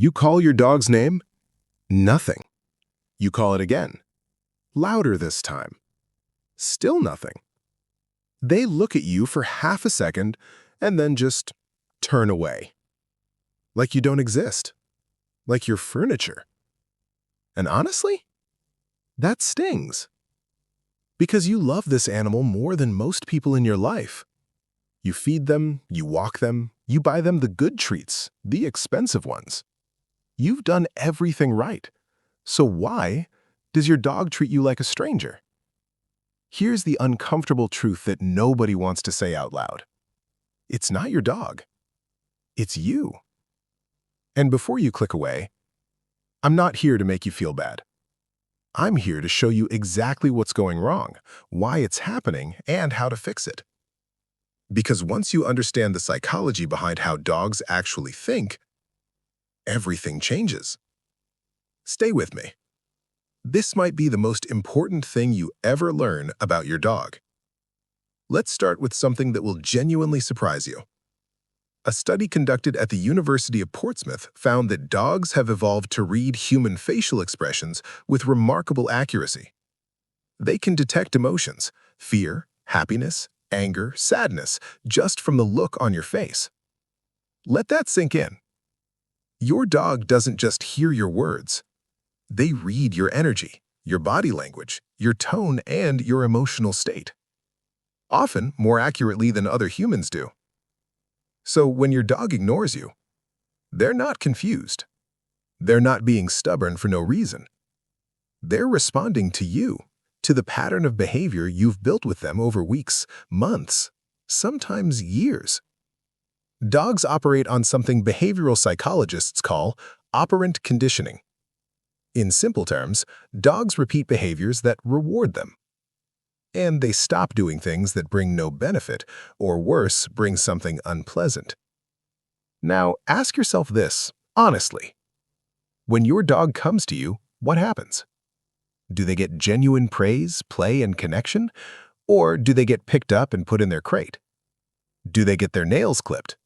You call your dog's name? Nothing. You call it again. Louder this time. Still nothing. They look at you for half a second and then just turn away. Like you don't exist. Like you're furniture. And honestly, that stings. Because you love this animal more than most people in your life. You feed them, you walk them, you buy them the good treats, the expensive ones. You've done everything right. So why does your dog treat you like a stranger? Here's the uncomfortable truth that nobody wants to say out loud. It's not your dog. It's you. And before you click away, I'm not here to make you feel bad. I'm here to show you exactly what's going wrong, why it's happening, and how to fix it. Because once you understand the psychology behind how dogs actually think, everything changes. Stay with me. This might be the most important thing you ever learn about your dog. Let's start with something that will genuinely surprise you. A study conducted at the University of Portsmouth found that dogs have evolved to read human facial expressions with remarkable accuracy. They can detect emotions, fear, happiness, anger, sadness, just from the look on your face. Let that sink in. Your dog doesn't just hear your words. They read your energy, your body language, your tone, and your emotional state. Often more accurately than other humans do. So when your dog ignores you, they're not confused. They're not being stubborn for no reason. They're responding to you, to the pattern of behavior you've built with them over weeks, months, sometimes years. Dogs operate on something behavioral psychologists call operant conditioning. In simple terms, dogs repeat behaviors that reward them. And they stop doing things that bring no benefit, or worse, bring something unpleasant. Now, ask yourself this, honestly. When your dog comes to you, what happens? Do they get genuine praise, play, and connection? Or do they get picked up and put in their crate? Do they get their nails clipped?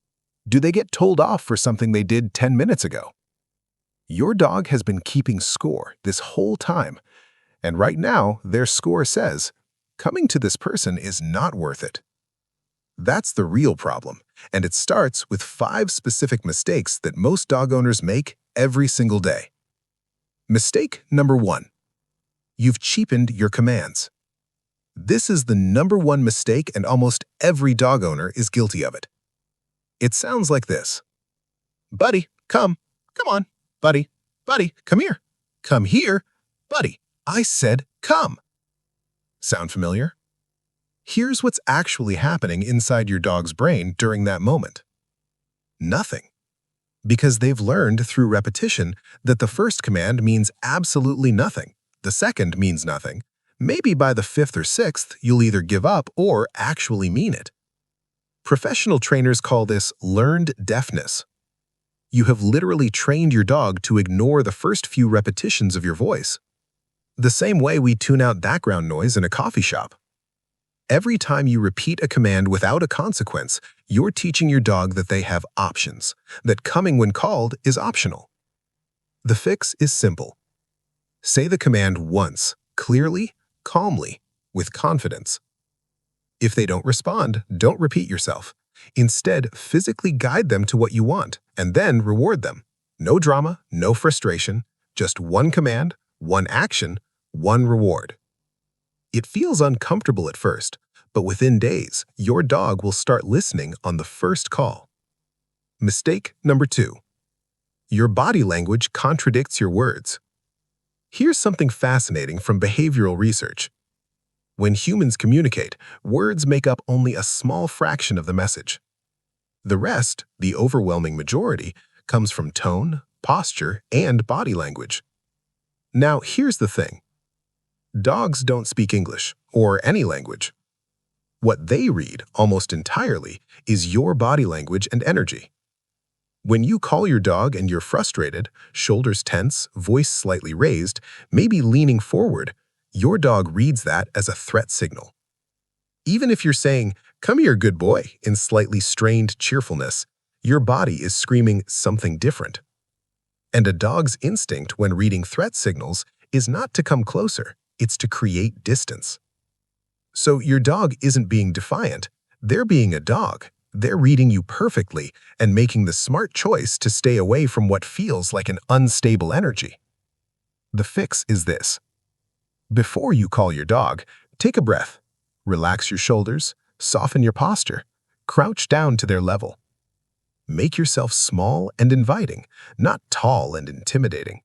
Do they get told off for something they did 10 minutes ago? Your dog has been keeping score this whole time, and right now their score says, coming to this person is not worth it. That's the real problem, and it starts with 5 specific mistakes that most dog owners make every single day. Mistake number 1. You've cheapened your commands. This is the number 1 mistake, and almost every dog owner is guilty of it. It sounds like this. Buddy, come on. Buddy, come here. Come here. Buddy, I said come. Sound familiar? Here's what's actually happening inside your dog's brain during that moment. Nothing. Because they've learned through repetition that the first command means absolutely nothing, the second means nothing. Maybe by the 5th or 6th, you'll either give up or actually mean it. Professional trainers call this learned deafness. You have literally trained your dog to ignore the first few repetitions of your voice. The same way we tune out background noise in a coffee shop. Every time you repeat a command without a consequence, you're teaching your dog that they have options, that coming when called is optional. The fix is simple. Say the command once, clearly, calmly, with confidence. If they don't respond, don't repeat yourself. Instead, physically guide them to what you want, and then reward them. No drama, no frustration, just one command, one action, one reward. It feels uncomfortable at first, but within days, your dog will start listening on the first call. Mistake number 2. Your body language contradicts your words. Here's something fascinating from behavioral research. When humans communicate, words make up only a small fraction of the message. The rest, the overwhelming majority, comes from tone, posture, and body language. Now, here's the thing. Dogs don't speak English, or any language. What they read, almost entirely, is your body language and energy. When you call your dog and you're frustrated, shoulders tense, voice slightly raised, maybe leaning forward, your dog reads that as a threat signal. Even if you're saying, "Come here, good boy," in slightly strained cheerfulness, your body is screaming something different. And a dog's instinct when reading threat signals is not to come closer, it's to create distance. So your dog isn't being defiant, they're being a dog. They're reading you perfectly and making the smart choice to stay away from what feels like an unstable energy. The fix is this. Before you call your dog, take a breath. Relax your shoulders, soften your posture, crouch down to their level. Make yourself small and inviting, not tall and intimidating.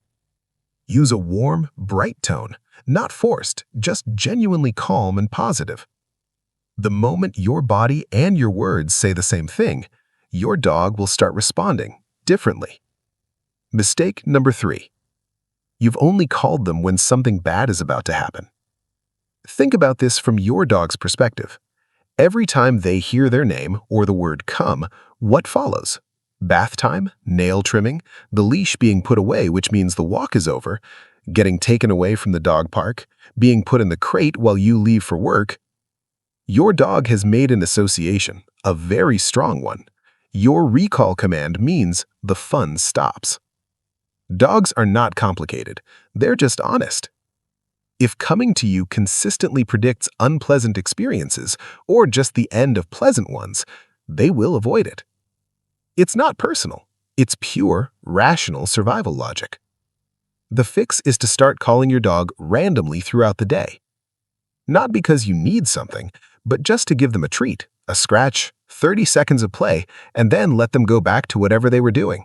Use a warm, bright tone, not forced, just genuinely calm and positive. The moment your body and your words say the same thing, your dog will start responding differently. Mistake number 3. You've only called them when something bad is about to happen. Think about this from your dog's perspective. Every time they hear their name or the word come, what follows? Bath time, nail trimming, the leash being put away, which means the walk is over, getting taken away from the dog park, being put in the crate while you leave for work. Your dog has made an association, a very strong one. Your recall command means the fun stops. Dogs are not complicated, they're just honest. If coming to you consistently predicts unpleasant experiences or just the end of pleasant ones, they will avoid it. It's not personal, it's pure, rational survival logic. The fix is to start calling your dog randomly throughout the day. Not because you need something, but just to give them a treat, a scratch, 30 seconds of play, and then let them go back to whatever they were doing.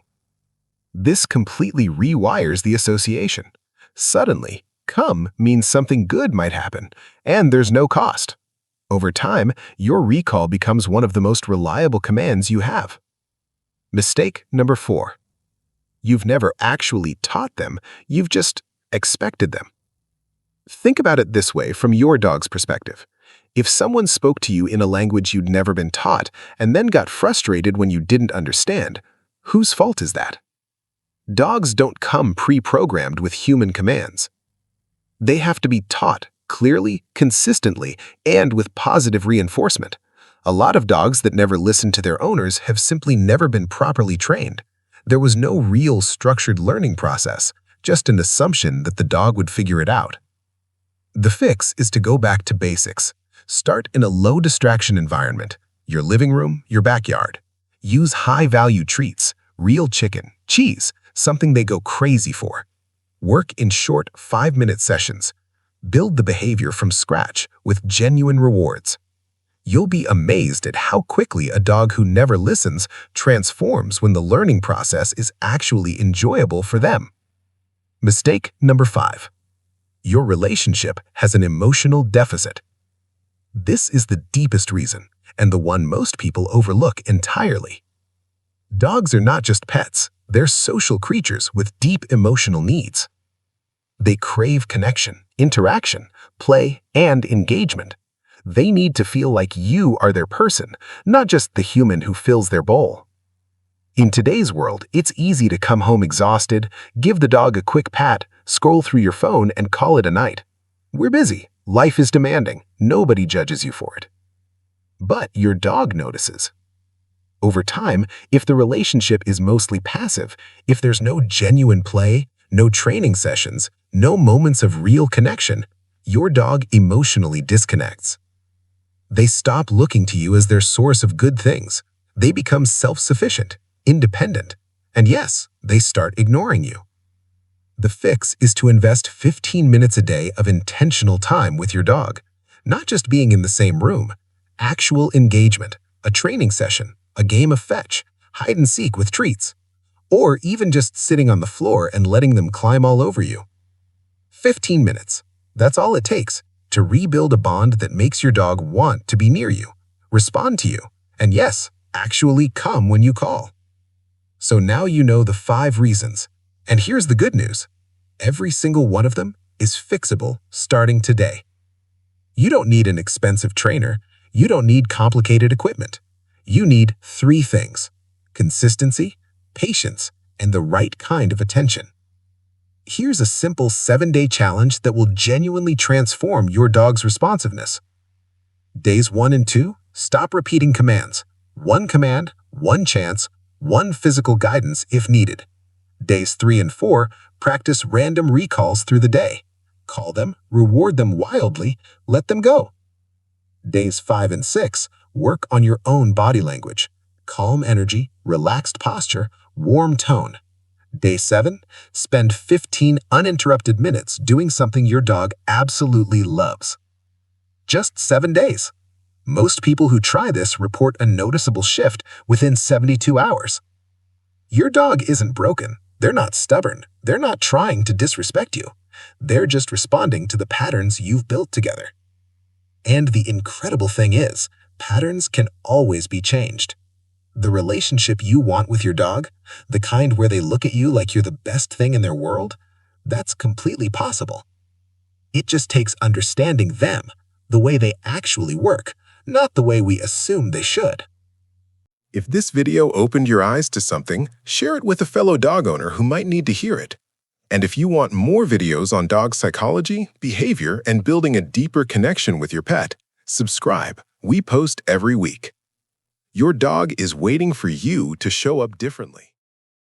This completely rewires the association. Suddenly, come means something good might happen, and there's no cost. Over time, your recall becomes one of the most reliable commands you have. Mistake number 4. You've never actually taught them, you've just expected them. Think about it this way from your dog's perspective. If someone spoke to you in a language you'd never been taught and then got frustrated when you didn't understand, whose fault is that? Dogs don't come pre-programmed with human commands. They have to be taught clearly, consistently, and with positive reinforcement. A lot of dogs that never listen to their owners have simply never been properly trained. There was no real structured learning process, just an assumption that the dog would figure it out. The fix is to go back to basics. Start in a low-distraction environment, your living room, your backyard. Use high-value treats, real chicken, cheese, something they go crazy for. Work in short 5-minute sessions. Build the behavior from scratch with genuine rewards. You'll be amazed at how quickly a dog who never listens transforms when the learning process is actually enjoyable for them. Mistake number 5. Your relationship has an emotional deficit. This is the deepest reason, and the one most people overlook entirely. Dogs are not just pets, they're social creatures with deep emotional needs. They crave connection, interaction, play, and engagement. They need to feel like you are their person, not just the human who fills their bowl. In today's world, it's easy to come home exhausted, give the dog a quick pat, scroll through your phone, and call it a night. We're busy. Life is demanding. Nobody judges you for it. But your dog notices. Over time, if the relationship is mostly passive, if there's no genuine play, no training sessions, no moments of real connection, your dog emotionally disconnects. They stop looking to you as their source of good things. They become self-sufficient, independent, and yes, they start ignoring you. The fix is to invest 15 minutes a day of intentional time with your dog, not just being in the same room, actual engagement, a training session, a game of fetch, hide and seek with treats, or even just sitting on the floor and letting them climb all over you. 15 minutes. That's all it takes to rebuild a bond that makes your dog want to be near you, respond to you, and yes, actually come when you call. So now you know the 5 reasons. And here's the good news. Every single one of them is fixable starting today. You don't need an expensive trainer. You don't need complicated equipment. You need 3 things: consistency, patience, and the right kind of attention. Here's a simple 7-day challenge that will genuinely transform your dog's responsiveness. Days 1 and 2, stop repeating commands. 1 command, 1 chance, 1 physical guidance if needed. Days 3 and 4, practice random recalls through the day. Call them, reward them wildly, let them go. Days 5 and 6, work on your own body language. Calm energy, relaxed posture, warm tone. Day 7, spend 15 uninterrupted minutes doing something your dog absolutely loves. Just 7 days. Most people who try this report a noticeable shift within 72 hours. Your dog isn't broken. They're not stubborn. They're not trying to disrespect you. They're just responding to the patterns you've built together. And the incredible thing is, patterns can always be changed. The relationship you want with your dog, the kind where they look at you like you're the best thing in their world, that's completely possible. It just takes understanding them, the way they actually work, not the way we assume they should. If this video opened your eyes to something, share it with a fellow dog owner who might need to hear it. And if you want more videos on dog psychology, behavior, and building a deeper connection with your pet, subscribe. We post every week. Your dog is waiting for you to show up differently.